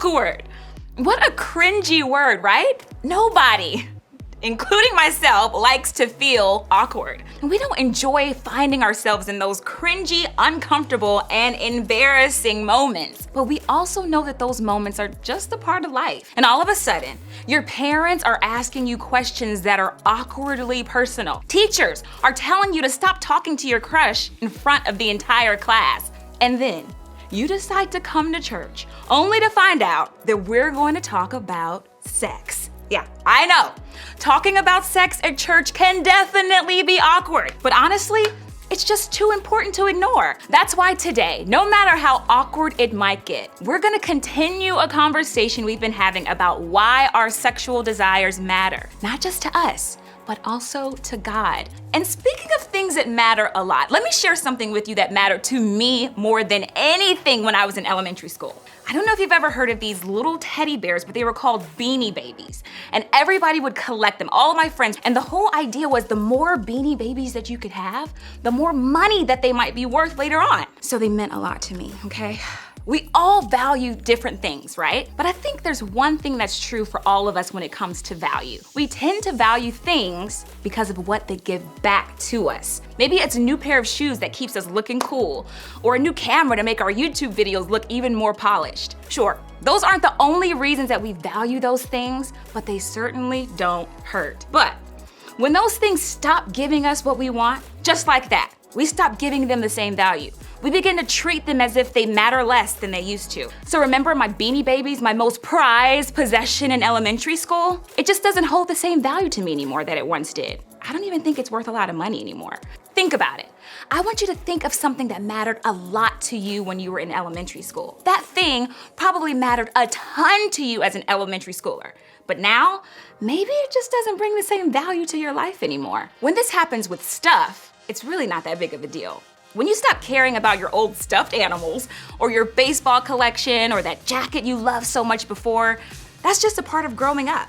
awkward. What a cringy word, right? Nobody, including myself, likes to feel awkward. We don't enjoy finding ourselves in those cringy, uncomfortable, and embarrassing moments. But we also know that those moments are just a part of life. And all of a sudden, your parents are asking you questions that are awkwardly personal. Teachers are telling you to stop talking to your crush in front of the entire class. And then you decide to come to church only to find out that we're going to talk about sex. Yeah, I know. Talking about sex at church can definitely be awkward, but honestly, it's just too important to ignore. That's why today, no matter how awkward it might get, we're gonna continue a conversation we've been having about why our sexual desires matter, not just to us, but also to God. And speaking of things that matter a lot, let me share something with you that mattered to me more than anything when I was in elementary school. I don't know if you've ever heard of these little teddy bears, but they were called Beanie Babies. And everybody would collect them, all of my friends. And the whole idea was the more Beanie Babies that you could have, the more money that they might be worth later on. So they meant a lot to me, okay? We all value different things, right? But I think there's one thing that's true for all of us when it comes to value. We tend to value things because of what they give back to us. Maybe it's a new pair of shoes that keeps us looking cool, or a new camera to make our YouTube videos look even more polished. Sure, those aren't the only reasons that we value those things, but they certainly don't hurt. But when those things stop giving us what we want, just like that, we stop giving them the same value. We begin to treat them as if they matter less than they used to. So remember my Beanie Babies, my most prized possession in elementary school? It just doesn't hold the same value to me anymore that it once did. I don't even think it's worth a lot of money anymore. Think about it. I want you to think of something that mattered a lot to you when you were in elementary school. That thing probably mattered a ton to you as an elementary schooler. But now, maybe it just doesn't bring the same value to your life anymore. When this happens with stuff, it's really not that big of a deal. When you stop caring about your old stuffed animals, or your baseball collection, or that jacket you loved so much before, that's just a part of growing up.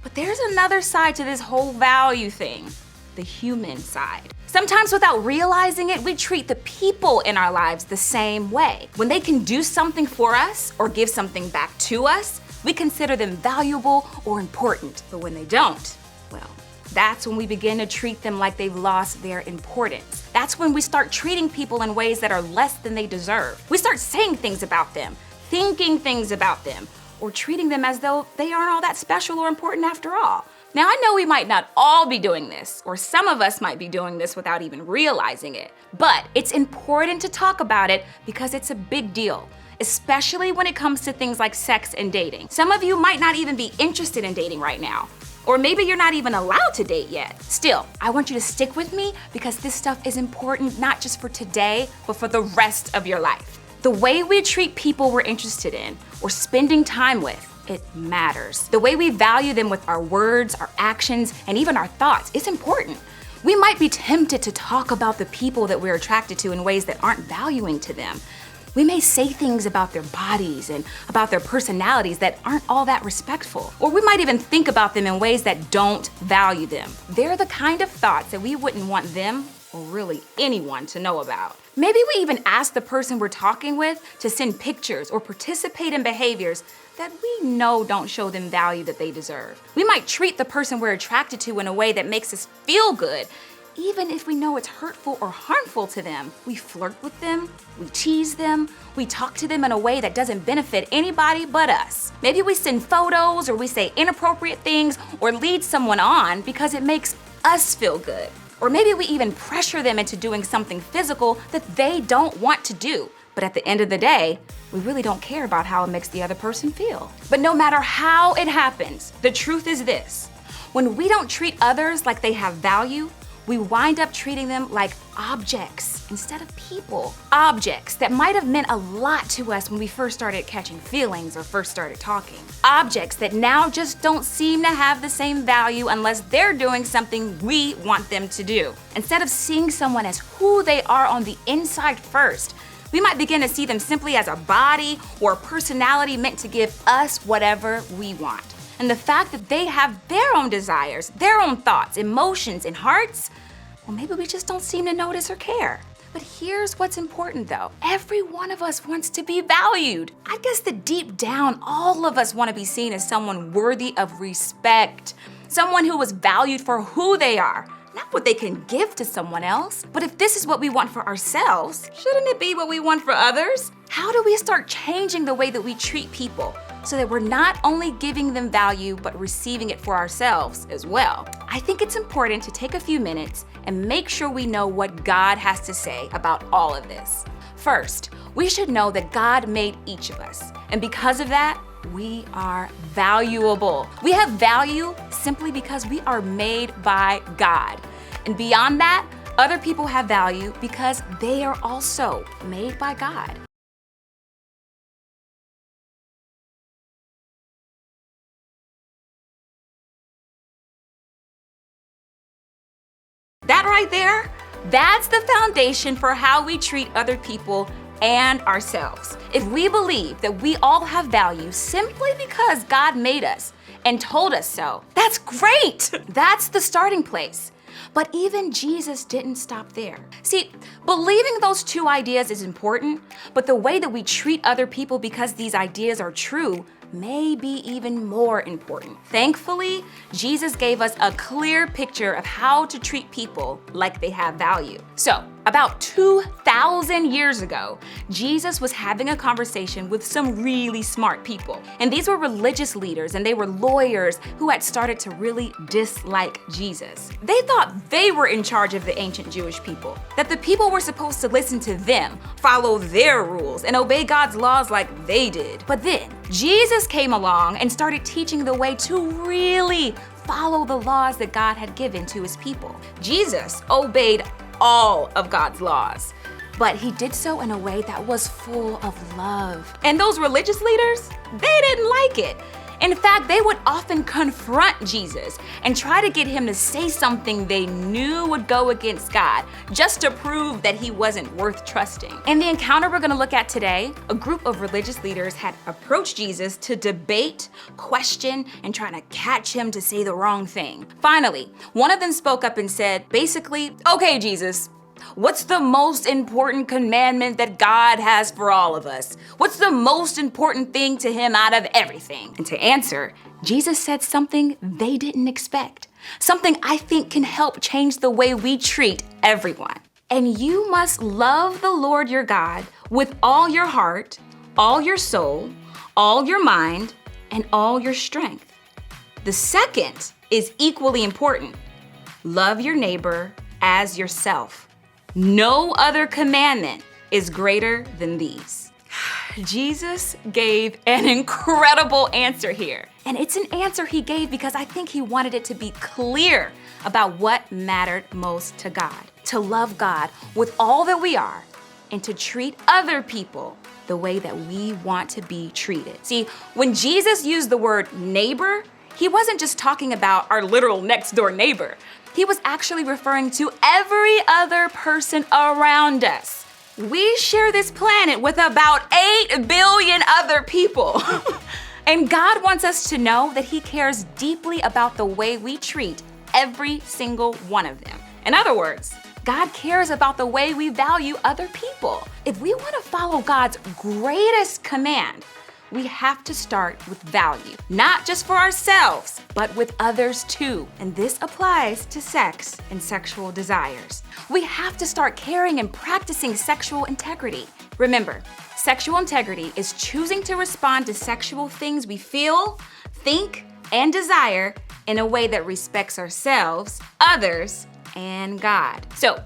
But there's another side to this whole value thing, the human side. Sometimes without realizing it, we treat the people in our lives the same way. When they can do something for us or give something back to us, we consider them valuable or important. But when they don't, well, that's when we begin to treat them like they've lost their importance. That's when we start treating people in ways that are less than they deserve. We start saying things about them, thinking things about them, or treating them as though they aren't all that special or important after all. Now, I know we might not all be doing this, or some of us might be doing this without even realizing it, but it's important to talk about it because it's a big deal, especially when it comes to things like sex and dating. Some of you might not even be interested in dating right now, or maybe you're not even allowed to date yet. Still, I want you to stick with me because this stuff is important not just for today, but for the rest of your life. The way we treat people we're interested in or spending time with, it matters. The way we value them with our words, our actions, and even our thoughts is important. We might be tempted to talk about the people that we're attracted to in ways that aren't valuing to them. We may say things about their bodies and about their personalities that aren't all that respectful. Or we might even think about them in ways that don't value them. They're the kind of thoughts that we wouldn't want them, or really anyone, to know about. Maybe we even ask the person we're talking with to send pictures or participate in behaviors that we know don't show them value that they deserve. We might treat the person we're attracted to in a way that makes us feel good, even if we know it's hurtful or harmful to them. We flirt with them, we tease them, we talk to them in a way that doesn't benefit anybody but us. Maybe we send photos or we say inappropriate things or lead someone on because it makes us feel good. Or maybe we even pressure them into doing something physical that they don't want to do. But at the end of the day, we really don't care about how it makes the other person feel. But no matter how it happens, the truth is this: when we don't treat others like they have value, we wind up treating them like objects instead of people. Objects that might have meant a lot to us when we first started catching feelings or first started talking. Objects that now just don't seem to have the same value unless they're doing something we want them to do. Instead of seeing someone as who they are on the inside first, we might begin to see them simply as a body or a personality meant to give us whatever we want. And the fact that they have their own desires, their own thoughts, emotions, and hearts, well, maybe we just don't seem to notice or care. But here's what's important though. Every one of us wants to be valued. I guess that deep down, all of us want to be seen as someone worthy of respect, someone who was valued for who they are, not what they can give to someone else. But if this is what we want for ourselves, shouldn't it be what we want for others? How do we start changing the way that we treat people so that we're not only giving them value, but receiving it for ourselves as well? I think it's important to take a few minutes and make sure we know what God has to say about all of this. First, we should know that God made each of us. And because of that, we are valuable. We have value simply because we are made by God. And beyond that, other people have value because they are also made by God. That right there, that's the foundation for how we treat other people and ourselves. If we believe that we all have value simply because God made us and told us so, that's great. That's the starting place. But even Jesus didn't stop there. See, believing those two ideas is important, but the way that we treat other people because these ideas are true may be even more important. Thankfully, Jesus gave us a clear picture of how to treat people like they have value. So, about 2,000 years ago, Jesus was having a conversation with some really smart people. And these were religious leaders and they were lawyers who had started to really dislike Jesus. They thought they were in charge of the ancient Jewish people, that the people were supposed to listen to them, follow their rules, and obey God's laws like they did. But then, Jesus came along and started teaching the way to really follow the laws that God had given to his people. Jesus obeyed all of God's laws, but he did so in a way that was full of love. And those religious leaders, they didn't like it. In fact, they would often confront Jesus and try to get him to say something they knew would go against God, just to prove that he wasn't worth trusting. In the encounter we're gonna look at today, a group of religious leaders had approached Jesus to debate, question, and try to catch him to say the wrong thing. Finally, one of them spoke up and said, basically, "Okay, Jesus, what's the most important commandment that God has for all of us? What's the most important thing to him out of everything?" And to answer, Jesus said something they didn't expect. Something I think can help change the way we treat everyone. "And you must love the Lord your God with all your heart, all your soul, all your mind, and all your strength. The second is equally important. Love your neighbor as yourself. No other commandment is greater than these." Jesus gave an incredible answer here. And it's an answer he gave because I think he wanted it to be clear about what mattered most to God. To love God with all that we are and to treat other people the way that we want to be treated. See, when Jesus used the word neighbor, he wasn't just talking about our literal next door neighbor. He was actually referring to every other person around us. We share this planet with about 8 billion other people. And God wants us to know that he cares deeply about the way we treat every single one of them. In other words, God cares about the way we value other people. If we want to follow God's greatest command, we have to start with value, not just for ourselves, but with others too. And this applies to sex and sexual desires. We have to start caring and practicing sexual integrity. Remember, sexual integrity is choosing to respond to sexual things we feel, think, and desire in a way that respects ourselves, others, and God. So,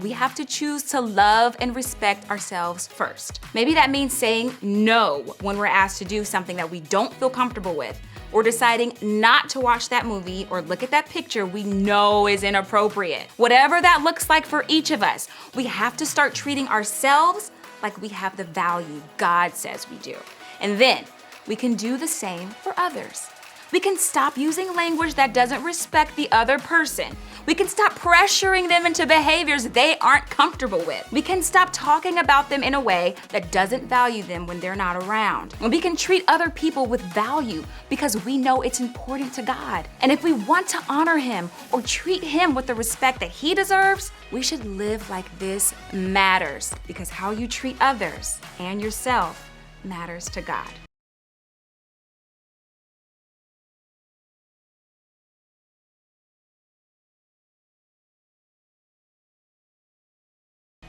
we have to choose to love and respect ourselves first. Maybe that means saying no when we're asked to do something that we don't feel comfortable with, or deciding not to watch that movie or look at that picture we know is inappropriate. Whatever that looks like for each of us, we have to start treating ourselves like we have the value God says we do. And then we can do the same for others. We can stop using language that doesn't respect the other person. We can stop pressuring them into behaviors they aren't comfortable with. We can stop talking about them in a way that doesn't value them when they're not around. And we can treat other people with value because we know it's important to God. And if we want to honor Him or treat Him with the respect that He deserves, we should live like this matters, because how you treat others and yourself matters to God.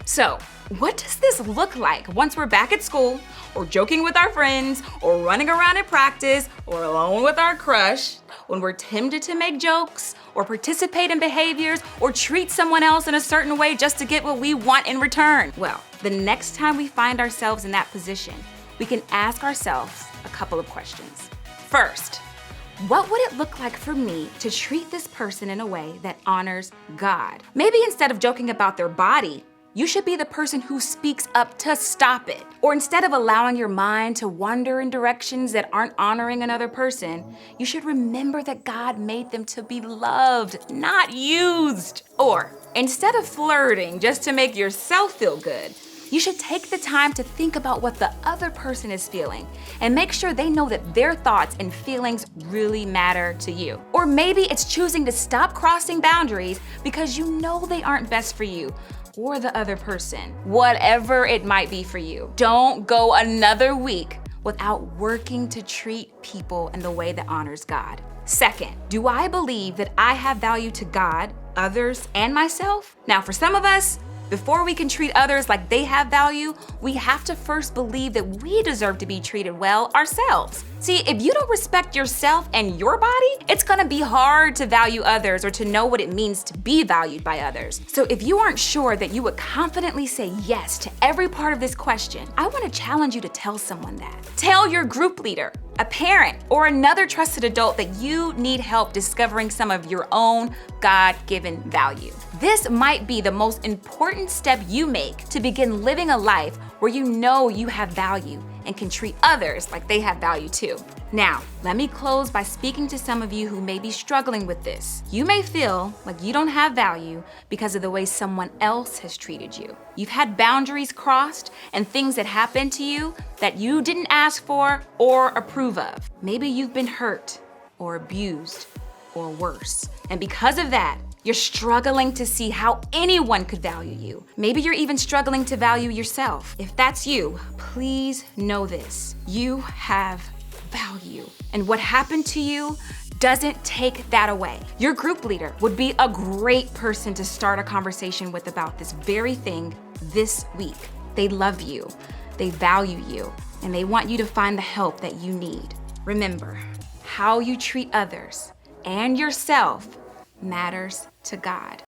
So, what does this look like once we're back at school, or joking with our friends, or running around at practice, or alone with our crush, when we're tempted to make jokes, or participate in behaviors, or treat someone else in a certain way just to get what we want in return? Well, the next time we find ourselves in that position, we can ask ourselves a couple of questions. First, what would it look like for me to treat this person in a way that honors God? Maybe instead of joking about their body, you should be the person who speaks up to stop it. Or instead of allowing your mind to wander in directions that aren't honoring another person, you should remember that God made them to be loved, not used. Or instead of flirting just to make yourself feel good, you should take the time to think about what the other person is feeling and make sure they know that their thoughts and feelings really matter to you. Or maybe it's choosing to stop crossing boundaries because you know they aren't best for you or the other person. Whatever it might be for you, don't go another week without working to treat people in the way that honors God. Second, do I believe that I have value to God, others, and myself? Now, for some of us, before we can treat others like they have value, we have to first believe that we deserve to be treated well ourselves. See, if you don't respect yourself and your body, it's gonna be hard to value others or to know what it means to be valued by others. So if you aren't sure that you would confidently say yes to every part of this question, I wanna challenge you to tell someone that. Tell your group leader, a parent, or another trusted adult that you need help discovering some of your own God-given value. This might be the most important step you make to begin living a life where you know you have value and can treat others like they have value too. Now, let me close by speaking to some of you who may be struggling with this. You may feel like you don't have value because of the way someone else has treated you. You've had boundaries crossed and things that happened to you that you didn't ask for or approve of. Maybe you've been hurt or abused or worse. And because of that, you're struggling to see how anyone could value you. Maybe you're even struggling to value yourself. If that's you, please know this. You have value. And what happened to you doesn't take that away. Your group leader would be a great person to start a conversation with about this very thing this week. They love you, they value you, and they want you to find the help that you need. Remember, how you treat others and yourself matters to God.